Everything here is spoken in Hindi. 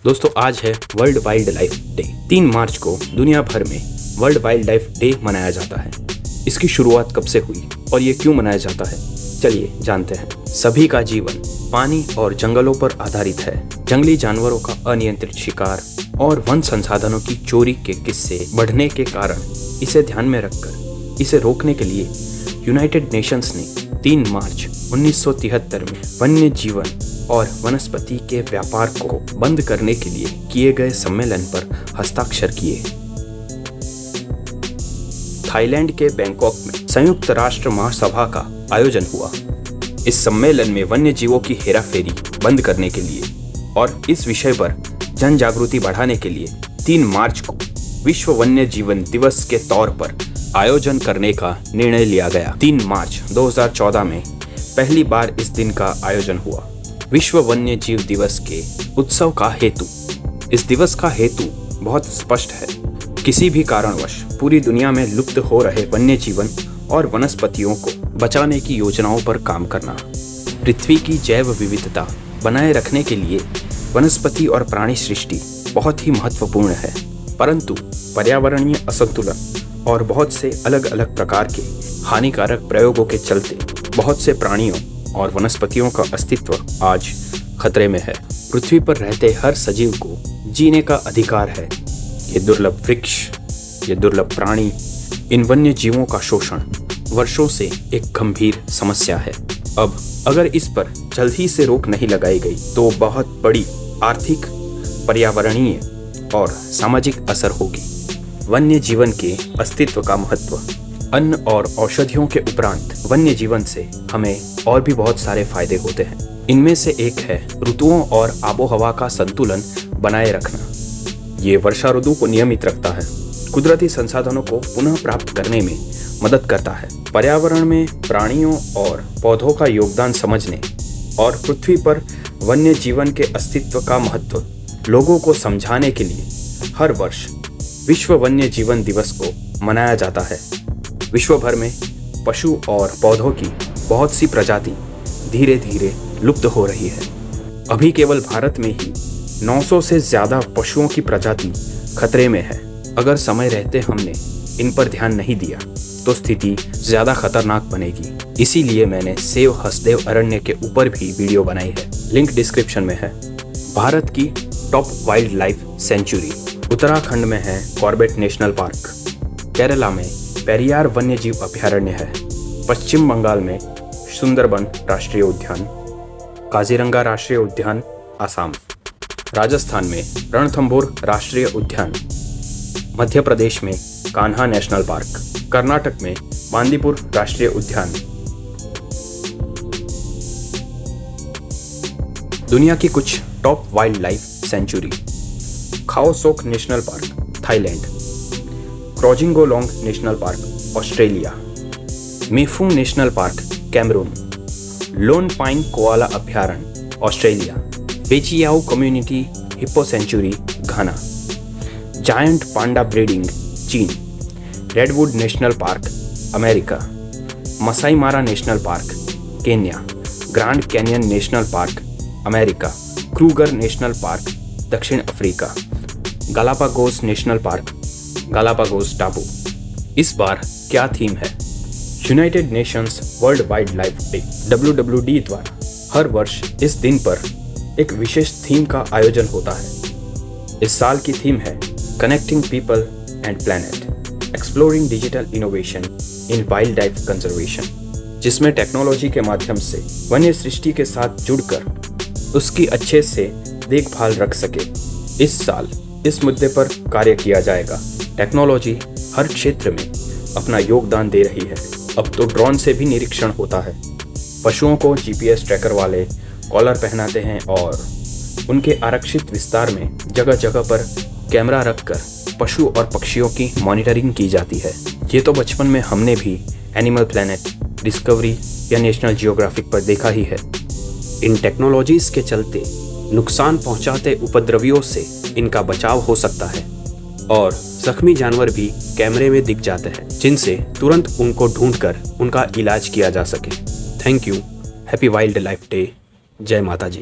दोस्तों आज है वर्ल्ड वाइल्ड लाइफ डे। 3 मार्च को दुनिया भर में वर्ल्ड वाइल्ड लाइफ डे मनाया जाता है। इसकी शुरुआत कब से हुई और ये क्यों मनाया जाता है, चलिए जानते हैं। सभी का जीवन पानी और जंगलों पर आधारित है। जंगली जानवरों का अनियंत्रित शिकार और वन संसाधनों की चोरी के किस्से बढ़ने के कारण इसे ध्यान में रखकर इसे रोकने के लिए यूनाइटेड नेशंस ने 3 मार्च 1973 में वन्य जीवन और वनस्पति के व्यापार को बंद करने के लिए किए गए सम्मेलन पर हस्ताक्षर किए। थाईलैंड के बैंकॉक में संयुक्त राष्ट्र महासभा का आयोजन हुआ। इस सम्मेलन में वन्य जीवों की हेराफेरी बंद करने के लिए और इस विषय पर जन जागृति बढ़ाने के लिए 3 मार्च को विश्व वन्य जीवन दिवस के तौर पर आयोजन करने का निर्णय लिया गया। 3 मार्च 2014 में पहली बार इस दिन का आयोजन हुआ। विश्व वन्य जीव दिवस के उत्सव का हेतु। इस दिवस का हेतु बहुत स्पष्ट है। किसी भी कारणवश पूरी दुनिया में लुप्त हो रहे वन्य जीवन और वनस्पतियों को बचाने की योजनाओं पर काम करना। पृथ्वी की जैव विविधता बनाए रखने के लिए वनस्पति और प्राणी सृष्टि बहुत ही महत्वपूर्ण है, परंतु पर्यावरणीय असंतुलन और बहुत से अलग अलग प्रकार के हानिकारक प्रयोगों के चलते बहुत से प्राणियों और वनस्पतियों का अस्तित्व आज खतरे में है। पृथ्वी पर रहते हर सजीव को जीने का अधिकार है। ये दुर्लभ वृक्ष, ये दुर्लभ प्राणी, इन वन्य जीवों का शोषण वर्षों से एक गंभीर समस्या है। अब अगर इस पर जल्द ही से रोक नहीं लगाई गई तो बहुत बड़ी आर्थिक, पर्यावरणीय और सामाजिक असर होगी। वन्य जीवन के अस्तित्व का महत्व। अन्न और औषधियों के उपरांत वन्य जीवन से हमें और भी बहुत सारे फायदे होते हैं। इनमें से एक है ऋतुओं और आबोहवा का संतुलन बनाए रखना। ये वर्षा ऋतु को नियमित रखता है, कुदरती संसाधनों को पुनः प्राप्त करने में मदद करता है, पर्यावरण में प्राणियों और पौधों का योगदान समझने और पृथ्वी पर वन्य जीवन के अस्तित्व का महत्व लोगों को समझाने के लिए हर वर्ष विश्व वन्य जीवन दिवस को मनाया जाता है। विश्व भर में पशु और पौधों की बहुत सी प्रजाति धीरे धीरे लुप्त हो रही है। अभी केवल भारत में ही 900 से ज़्यादा पशुओं की प्रजाति खतरे में है। अगर समय रहते हमने इन पर ध्यान नहीं दिया तो स्थिति ज़्यादा खतरनाक बनेगी। इसीलिए मैंने सेव हसदेव अरण्य के ऊपर भी वीडियो बनाई है, लिंक डिस्क्रिप्शन में है। भारत की top wild life century Uttarakhand में है कॉर्बेट नेशनल पार्क, केरला में पेरियार वन्यजीव अभयारण्य है, पश्चिम बंगाल में सुंदरबन राष्ट्रीय उद्यान, काजीरंगा राष्ट्रीय उद्यान आसाम, राजस्थान में रणथंभौर राष्ट्रीय उद्यान, मध्य प्रदेश में कान्हा नेशनल पार्क, कर्नाटक में बांदीपुर राष्ट्रीय उद्यान। दुनिया की कुछ top wild life sanctuary. Khao Sok National Park Thailand, Croajingolong National Park Australia, Mefou National Park Cameroon, Lone Pine Koala अभयारण्य Australia, Wechiau Community Hippo Sanctuary Ghana, giant panda breeding चीन, Redwood National Park America, Masai Mara National Park Kenya, Grand Canyon National Park America, Kruger National Park दक्षिण Africa, Galapagos National Park Galapagos टापू। इस बार क्या थीम है? United Nations World Wild Life Day WWD द्वारा हर वर्ष इस दिन पर एक विशेष थीम का आयोजन होता है। इस साल की थीम है connecting people and planet, exploring digital innovation in wild life conservation, जिसमें टेक्नोलॉजी के माध्यम से वन्य सृष्टि के साथ जुड़कर उसकी अच्छे से देखभाल रख सके। इस साल इस मुद्दे पर कार्य किया जाएगा। टेक्नोलॉजी हर क्षेत्र में अपना योगदान दे रही है। अब तो ड्रोन से भी निरीक्षण होता है। पशुओं को GPS ट्रैकर वाले कॉलर पहनाते हैं और उनके आरक्षित विस्तार में जगह जगह पर कैमरा रखकर पशु और पक्षियों की मॉनिटरिंग की जाती है। ये तो बचपन में हमने भी एनिमल प्लैनेट, डिस्कवरी या नेशनल जियोग्राफिक पर देखा ही है। इन टेक्नोलॉजीज के चलते नुकसान पहुंचाते उपद्रवियों से इनका बचाव हो सकता है और जख्मी जानवर भी कैमरे में दिख जाते हैं, जिनसे तुरंत उनको ढूंढकर उनका इलाज किया जा सके। Thank you. Happy wild Life day. जय माता जी।